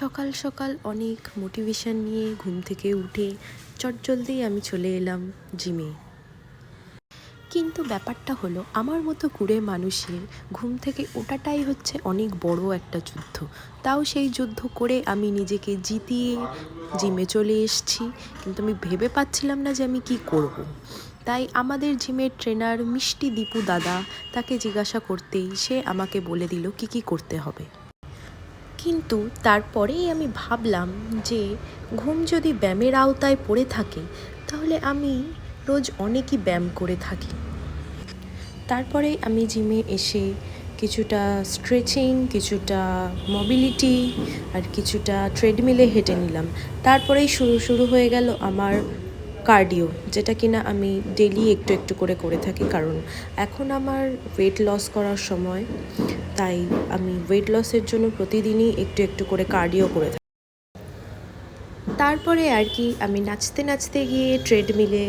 সকাল সকাল অনেক মোটিভেশন নিয়ে ঘুম থেকে উঠে চটজলদি আমি চলে এলাম জিমে। কিন্তু ব্যাপারটা হলো, আমার মতো কুড়ে মানুষের ঘুম থেকে ওঠাটাই হচ্ছে অনেক বড় একটা যুদ্ধ। তাও সেই যুদ্ধ করে আমি নিজেকে জিতিয়ে জিমে চলে এসেছি, কিন্তু আমি ভেবে পাচ্ছিলাম না যে আমি কি করব। তাই আমাদের জিমের ট্রেনার মিষ্টি দীপু দাদা, তাকে জিজ্ঞাসা করতেই সে আমাকে বলে দিল কি কি করতে হবে। কিন্তু তারপরেই আমি ভাবলাম যে ঘুম যদি ব্যায়ামের আওতায় পড়ে থাকে, তাহলে আমি রোজ অনেকই ব্যায়াম করে থাকি। তারপরে আমি জিমে এসে কিছুটা স্ট্রেচিং, কিছুটা মোবিলিটি আর কিছুটা ট্রেডমিলে হেঁটে নিলাম। তারপরেই শুরু হয়ে গেল আমার কার্ডিও, যেটা কিনা আমি ডেলি একটু একটু করে থাকি, কারণ এখন আমার ওয়েট লস করার সময়। তাই আমি ওয়েট লসের জন্য প্রতিদিনই একটু একটু করে কার্ডিও করে থাকি। তারপরে আর কি আমি নাচতে নাচতে গিয়ে ট্রেডমিলে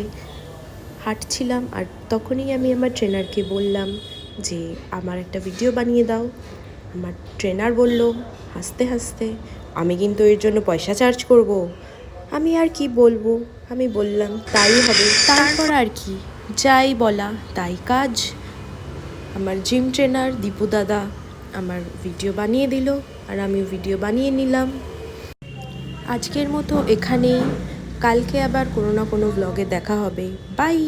হাঁটছিলাম, আর তখনই আমি আমার ট্রেনারকে বললাম যে আমার একটা ভিডিও বানিয়ে দাও। আমার ট্রেনার বলল হাসতে হাসতে, আমি কিন্তু এর জন্য পয়সা চার্জ করব। আমি আর কি বলবো, আমি বললাম তাই হবে। তারপর আর কি, যাই বলা তাই কাজ। আমার জিম ট্রেনার দীপু দাদা আমার ভিডিও বানিয়ে দিল, আর আমি ভিডিও বানিয়ে নিলাম। আজকের মতো এখানেই, কালকে আবার কোনো না কোনো ব্লগে দেখা হবে। বাই।